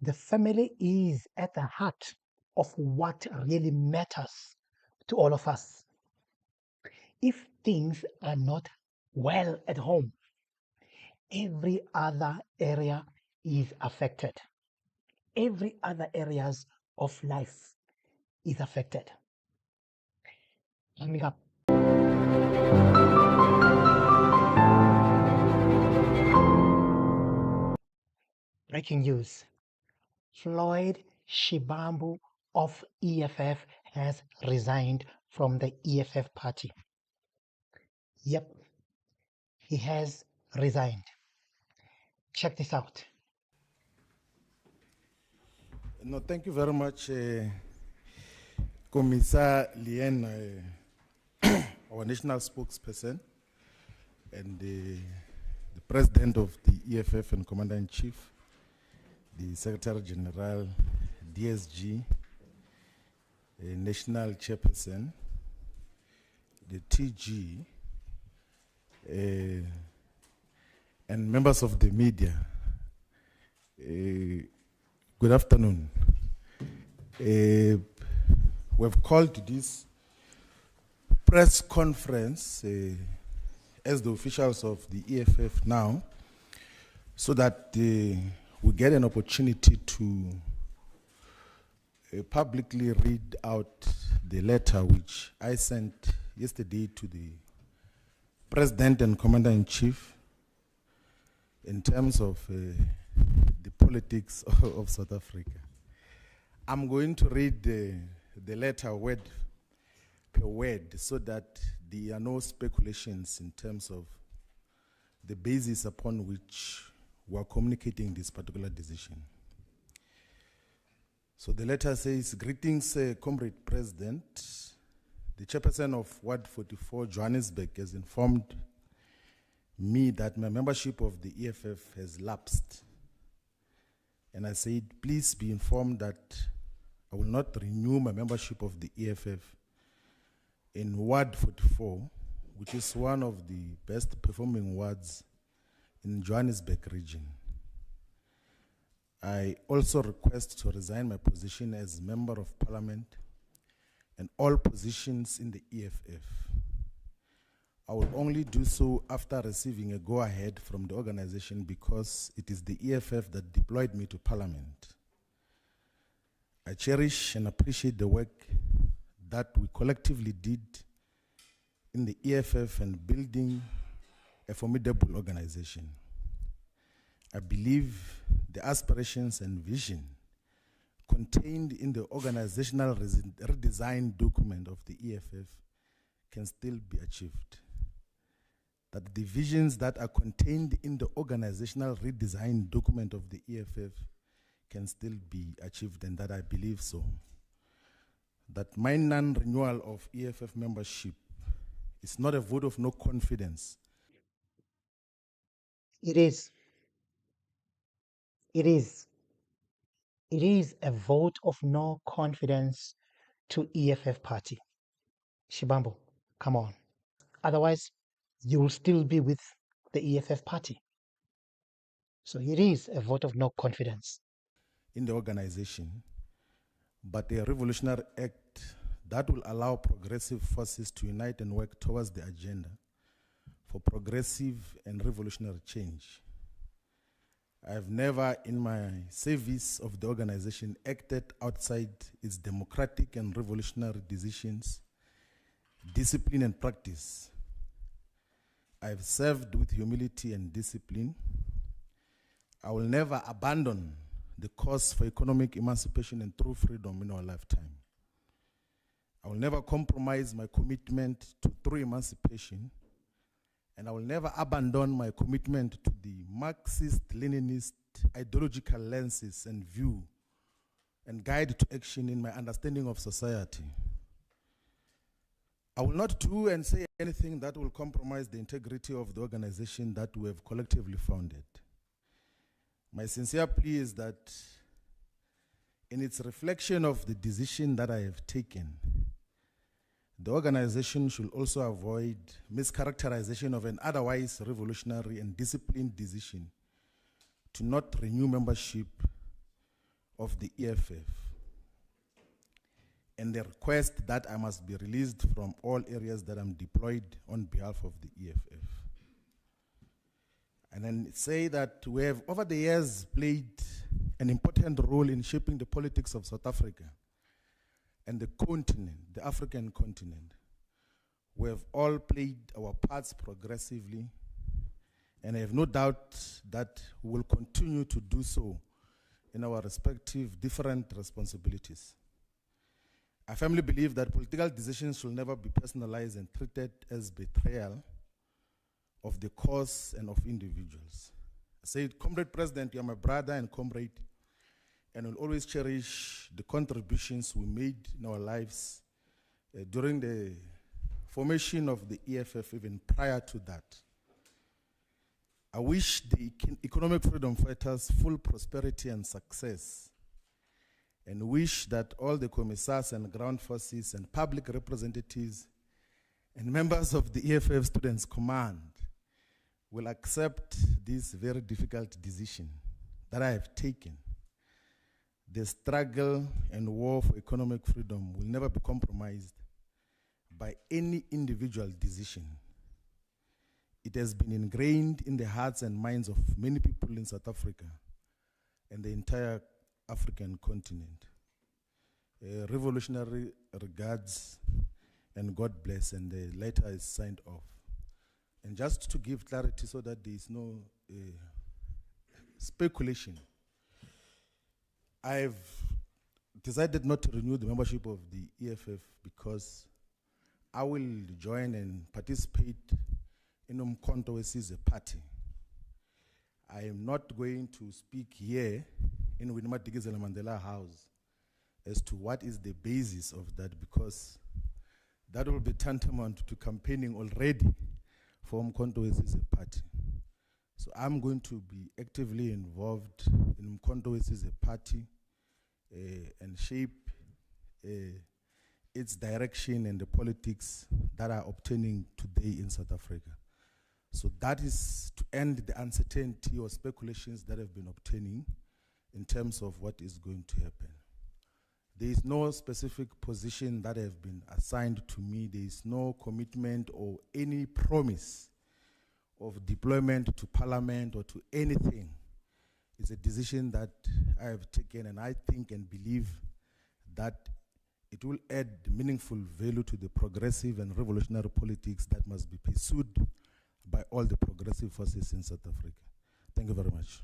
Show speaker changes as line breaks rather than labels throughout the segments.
The family is at the heart of what really matters to all of us. If things are not well at home, every other area is affected. Every other areas of life is affected. Coming up. Breaking news. Floyd Shivambu of EFF has resigned from the EFF party. Yep, he has resigned. Check this out.
No, thank you very much, Commissar Lien, our national spokesperson, and the president of the EFF and commander-in-chief, the Secretary General, DSG, national chairperson, the TG, and members of the media. Good afternoon. We've called this press conference as the officials of the EFF now, so that we get an opportunity to publicly read out the letter which I sent yesterday to the President and Commander-in-Chief in terms of the politics of South Africa. I'm going to read the letter word per word so that there are no speculations in terms of the basis upon which we are communicating this particular decision. So the letter says, "Greetings, Comrade President. The chairperson of Ward 44, Johannesburg, has informed me that my membership of the EFF has lapsed. And I said, please be informed that I will not renew my membership of the EFF in Ward 44, which is one of the best performing wards in Johannesburg region. I also request to resign my position as Member of Parliament and all positions in the EFF. I will only do so after receiving a go-ahead from the organization because it is the EFF that deployed me to Parliament. I cherish and appreciate the work that we collectively did in the EFF and building a formidable organization. I believe the aspirations and vision contained in the organizational redesign document of the EFF can still be achieved. That the visions that are contained in the organizational redesign document of the EFF can still be achieved, and that I believe so. That my non-renewal of EFF membership is not a vote of no confidence.
It is. It is. It is a vote of no confidence to EFF party. Shivambu, come on. Otherwise, you will still be with the EFF party. So it is a vote of no confidence
In the organization, but a revolutionary act that will allow progressive forces to unite and work towards the agenda for progressive and revolutionary change. I have never in my service of the organization acted outside its democratic and revolutionary decisions, discipline and practice. I have served with humility and discipline. I will never abandon the cause for economic emancipation and true freedom in our lifetime. I will never compromise my commitment to true emancipation, and I will never abandon my commitment to the Marxist-Leninist ideological lenses and view and guide to action in my understanding of society. I will not do and say anything that will compromise the integrity of the organization that we have collectively founded. My sincere plea is that in its reflection of the decision that I have taken, the organization should also avoid mischaracterization of an otherwise revolutionary and disciplined decision to not renew membership of the EFF and the request that I must be released from all areas that I'm deployed on behalf of the EFF. And then say that we have over the years played an important role in shaping the politics of South Africa and the continent, the African continent. We have all played our parts progressively, and I have no doubt that we will continue to do so in our respective different responsibilities. I firmly believe that political decisions should never be personalized and treated as betrayal of the cause and of individuals. I said, Comrade President, you are my brother and comrade, and will always cherish the contributions we made in our lives during the formation of the EFF, even prior to that. I wish the economic freedom fighters full prosperity and success, and wish that all the commissars and ground forces and public representatives and members of the EFF Students' Command will accept this very difficult decision that I have taken. The struggle and war for economic freedom will never be compromised by any individual decision. It has been ingrained in the hearts and minds of many people in South Africa and the entire African continent. Revolutionary regards and God bless, and the letter is signed off. And just to give clarity so that there is no speculation, I've decided not to renew the membership of the EFF because I will join and participate in Umkhonto Wesizwe party. I am not going to speak here in Winnie-Madikizela Mandela House as to what is the basis of that, because that will be tantamount to campaigning already for Umkhonto Wesizwe party. So I'm going to be actively involved in Umkhonto Wesizwe party and shape its direction and the politics that are obtaining today in South Africa. So that is to end the uncertainty or speculations that have been obtaining in terms of what is going to happen. There is no specific position that have been assigned to me. There is no commitment or any promise of deployment to parliament or to anything. It's a decision that I have taken, and I think and believe that it will add meaningful value to the progressive and revolutionary politics that must be pursued by all the progressive forces in South Africa. Thank you very much.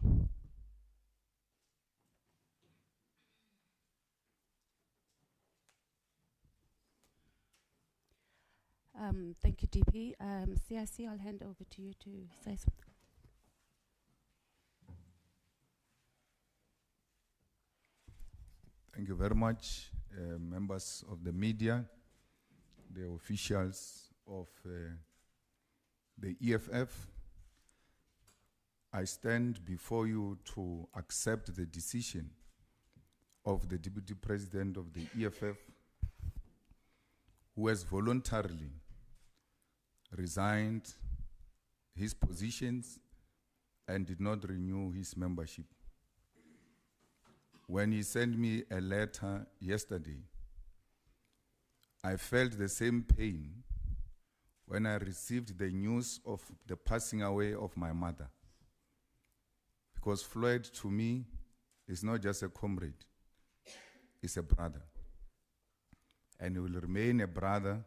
Thank you, DP. CIC, I'll hand over to you to say something.
Thank you very much, members of the media, the officials of the EFF. I stand before you to accept the decision of the Deputy President of the EFF, who has voluntarily resigned his positions and did not renew his membership. When he sent me a letter yesterday, I felt the same pain when I received the news of the passing away of my mother. Because Floyd, to me, is not just a comrade, he's a brother. And he will remain a brother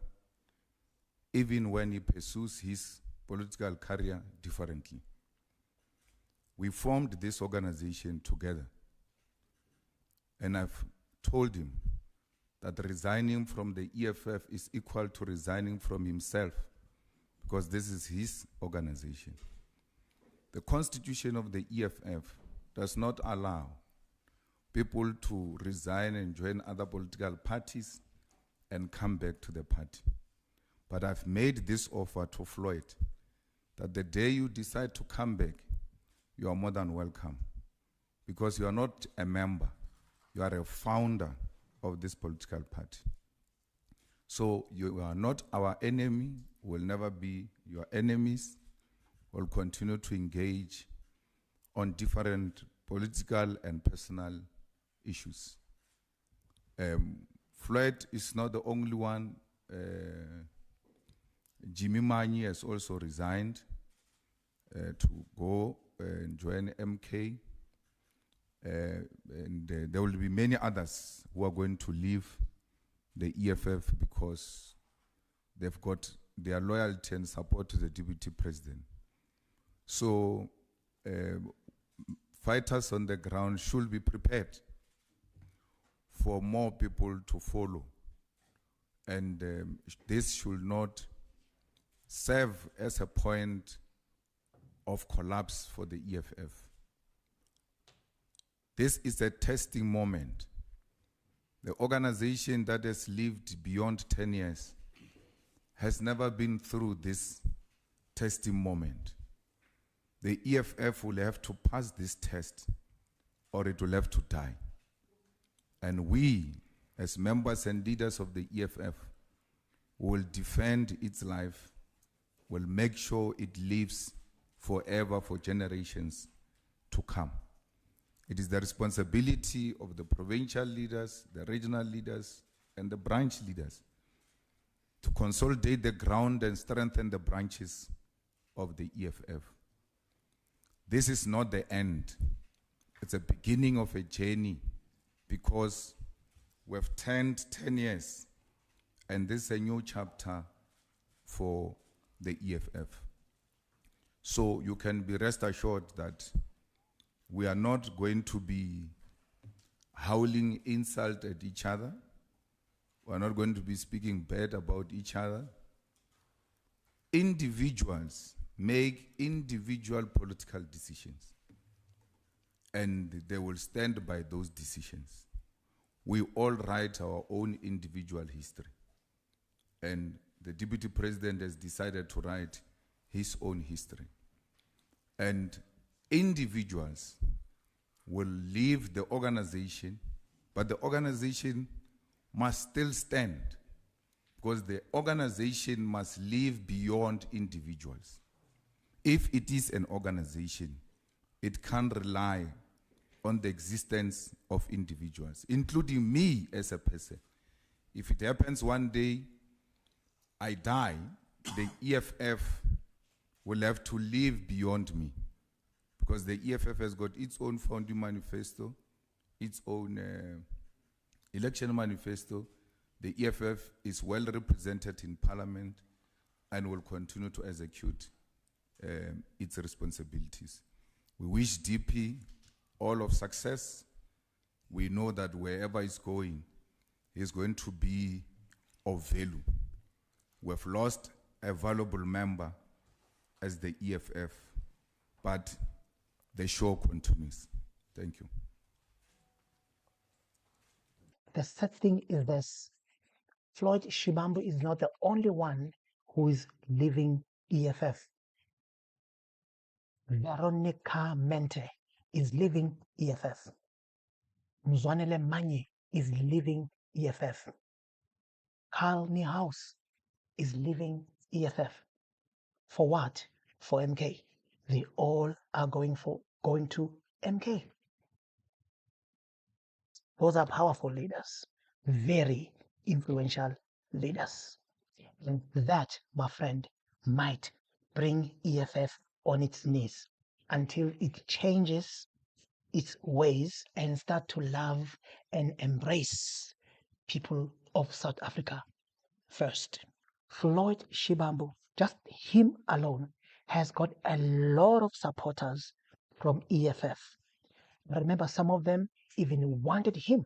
even when he pursues his political career differently. We formed this organization together. And I've told him that resigning from the EFF is equal to resigning from himself, because this is his organization. The constitution of the EFF does not allow people to resign and join other political parties and come back to the party. But I've made this offer to Floyd, that the day you decide to come back, you are more than welcome, because you are not a member, you are a founder of this political party. So you are not our enemy, will never be your enemies. We'll continue to engage on different political and personal issues. Floyd is not the only one. Jimmy Manyi has also resigned to go and join MK. And there will be many others who are going to leave the EFF because they've got their loyalty and support to the deputy president. So fighters on the ground should be prepared for more people to follow. And this should not serve as a point of collapse for the EFF. This is a testing moment. The organization that has lived beyond 10 years has never been through this testing moment. The EFF will have to pass this test or it will have to die. And we, as members and leaders of the EFF, will defend its life, will make sure it lives forever for generations to come. It is the responsibility of the provincial leaders, the regional leaders, and the branch leaders to consolidate the ground and strengthen the branches of the EFF. This is not the end. It's a beginning of a journey because we've turned 10 years and this is a new chapter for the EFF. So you can be rest assured that we are not going to be howling insult at each other. We are not going to be speaking bad about each other. Individuals make individual political decisions, and they will stand by those decisions. We all write our own individual history, and the deputy president has decided to write his own history. And individuals will leave the organization, but the organization must still stand because the organization must live beyond individuals. If it is an organization, it can't rely on the existence of individuals, including me as a person. If it happens one day, I die, the EFF will have to live beyond me because the EFF has got its own founding manifesto, its own election manifesto. The EFF is well represented in Parliament and will continue to execute its responsibilities. We wish DP all of success. We know that wherever he's going to be of value. We've lost a valuable member as the EFF, but the show continues. Thank you.
The sad thing is this: Floyd Shivambu is not the only one who is leaving EFF. Veronica Mente is leaving EFF. Mzwanele Manyi is leaving EFF. Carl Niehaus is leaving EFF. For what? For MK. They all are going to MK. Those are powerful leaders, very influential leaders. And that, my friend, might bring EFF on its knees until it changes its ways and start to love and embrace people of South Africa first. Floyd Shivambu, just him alone, has got a lot of supporters from EFF. Remember, some of them even wanted him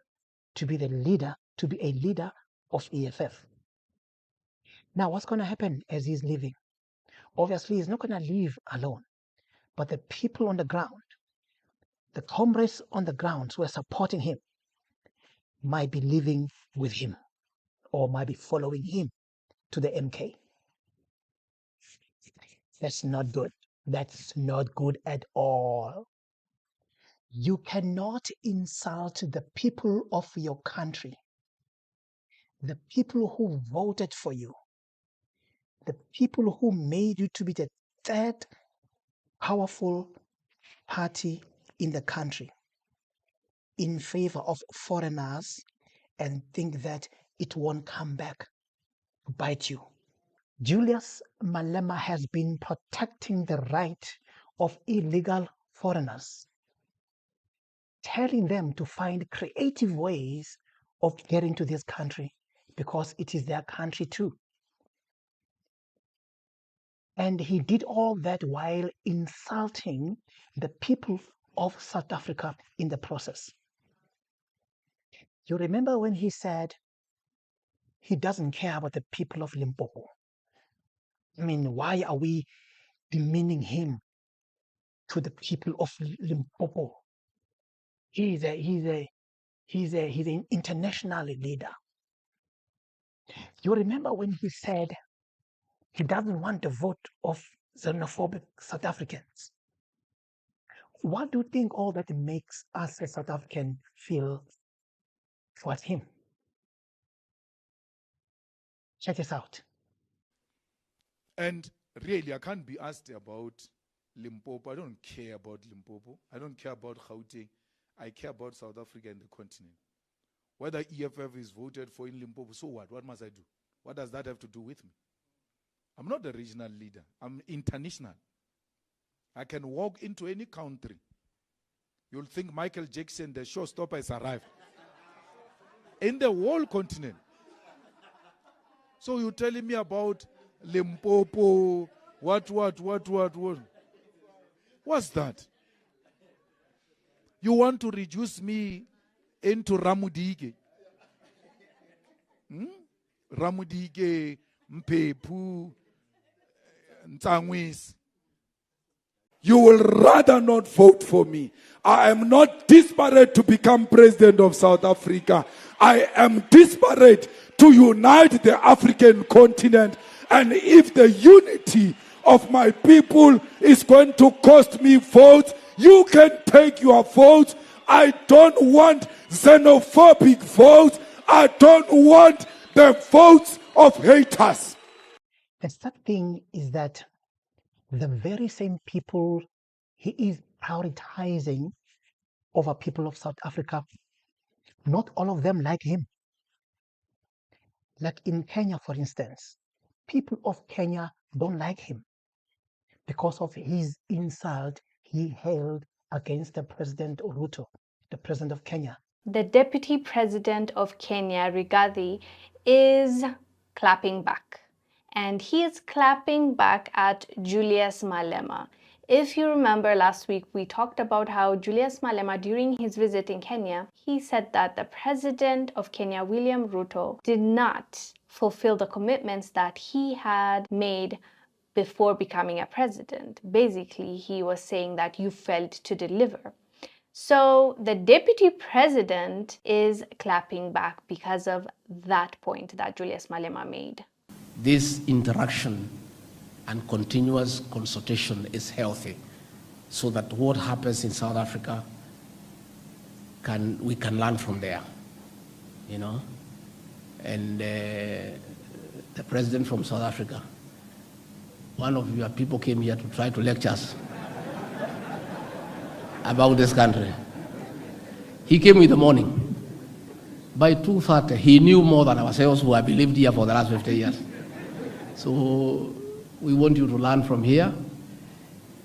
to be a leader of EFF. Now, what's going to happen as he's leaving? Obviously, he's not going to leave alone, but the people on the ground, the comrades on the ground who are supporting him, might be living with him or might be following him to the MK. That's not good. That's not good at all. You cannot insult the people of your country, the people who voted for you, the people who made you to be the third powerful party in the country. in favor of foreigners and think that it won't come back to bite you. Julius Malema has been protecting the right of illegal foreigners, telling them to find creative ways of getting to this country because it is their country too. And he did all that while insulting the people of South Africa in the process. You remember when he said he doesn't care about the people of Limpopo? I mean, why are we demeaning him to the people of Limpopo? He's an international leader. You remember when he said he doesn't want the vote of xenophobic South Africans? What do you think all that makes us as South African feel towards him? Check this out.
And really, I can't be asked about Limpopo. I don't care about Limpopo. I don't care about Gauteng. I care about South Africa and the continent. Whether EFF is voted for in Limpopo, so what? What must I do? What does that have to do with me? I'm not a regional leader. I'm international. I can walk into any country. You'll think Michael Jackson, the showstopper, has arrived. In the whole continent. So you're telling me about Limpopo, what? What's that? You want to reduce me into Ramudige? Ramudige, Mpepu, Ntangwis. You will rather not vote for me. I am not desperate to become president of South Africa. I am desperate to unite the African continent. And if the unity of my people is going to cost me votes, you can take your votes. I don't want xenophobic votes. I don't want the votes of haters.
The sad thing is that the very same people he is prioritizing over people of South Africa, not all of them like him. Like in Kenya, for instance, people of Kenya don't like him because of his insult he held against the President Ruto, the president of Kenya.
The deputy president of Kenya, Rigathi, is clapping back. And he is clapping back at Julius Malema. If you remember last week, we talked about how Julius Malema, during his visit in Kenya, he said that the president of Kenya, William Ruto, did not fulfill the commitments that he had made before becoming a president. Basically, he was saying that you failed to deliver. So the deputy president is clapping back because of that point that Julius Malema made.
This interaction and continuous consultation is healthy, so that what happens in South Africa, we can learn from there, you know. And the president from South Africa, one of your people came here to try to lecture us about this country. He came in the morning. By 2:30, he knew more than ourselves who have lived here for the last 50 years. So we want you to learn from here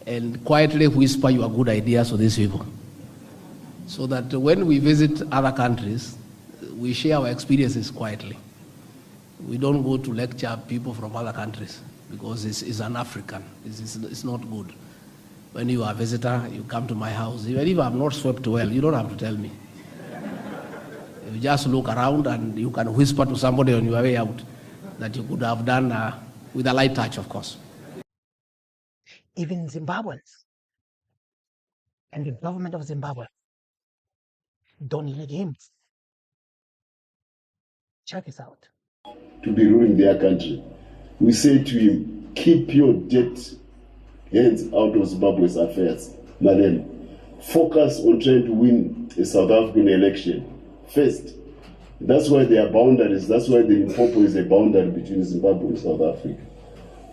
and quietly whisper your good ideas to these people, so that when we visit other countries, we share our experiences quietly. We don't go to lecture people from other countries because it's an African. It's not good. When you are a visitor, you come to my house. Even if I'm not swept well, you don't have to tell me. You just look around and you can whisper to somebody on your way out that you could have done with a light touch, of course.
Even Zimbabweans and the government of Zimbabwe don't like him. Check this out.
To be ruling their country, we say to him, keep your debt hands out of Zimbabwe's affairs, Malema. Focus on trying to win a South African election first. That's why there are boundaries. That's why the Limpopo is a boundary between Zimbabwe and South Africa.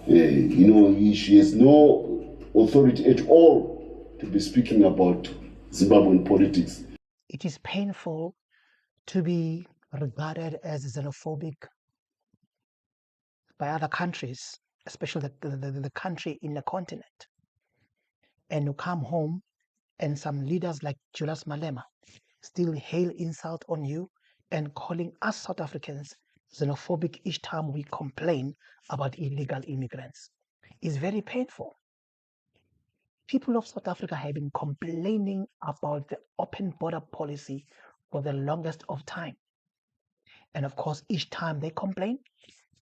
She has no authority at all to be speaking about Zimbabwean politics.
It is painful to be regarded as xenophobic by other countries, especially the country in the continent, and to come home and some leaders like Julius Malema still hail insult on you and calling us South Africans xenophobic each time we complain about illegal immigrants. It's very painful. People of South Africa have been complaining about the open border policy for the longest of time. And of course, each time they complain,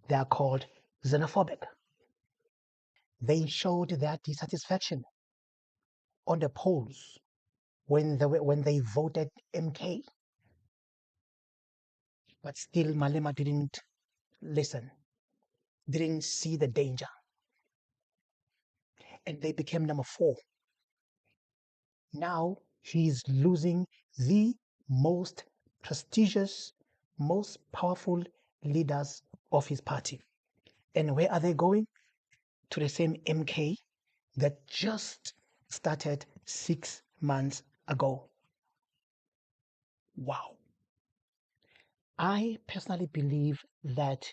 they are called xenophobic. They showed their dissatisfaction on the polls when they voted MK. But still, Malema didn't listen, didn't see the danger. And they became number 4. Now he's losing the most prestigious, most powerful leaders of his party. And where are they going? To the same MK that just started 6 months ago. Wow. I personally believe that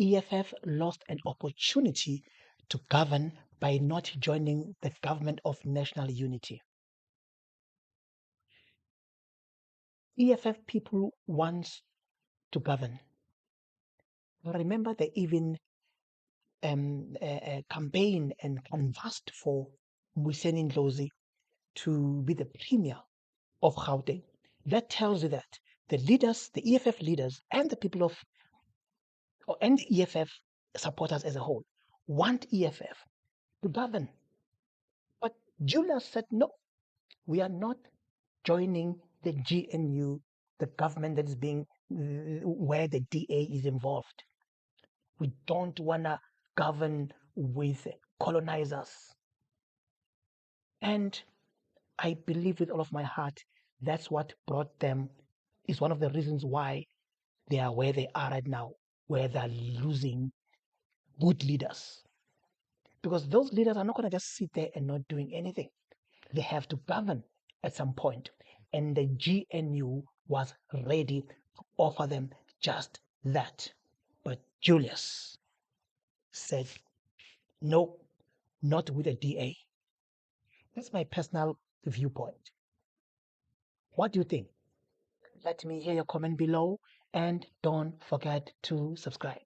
EFF lost an opportunity to govern by not joining the government of national unity. EFF people want to govern. Remember, they even campaigned and canvassed for Mwiseni Ndlozi to be the premier of Gauteng. That tells you that the leaders, the EFF leaders, and the people of, and the EFF supporters as a whole, want EFF to govern. But Julius said, no, we are not joining the GNU, the government that is being, where the DA is involved. We don't want to govern with colonizers. And I believe with all of my heart, that's what brought them, is one of the reasons why they are where they are right now, where they're losing good leaders. Because those leaders are not going to just sit there and not doing anything. They have to govern at some point. And the GNU was ready to offer them just that. But Julius said, no, not with a DA. That's my personal viewpoint. What do you think? Let me hear your comment below and don't forget to subscribe.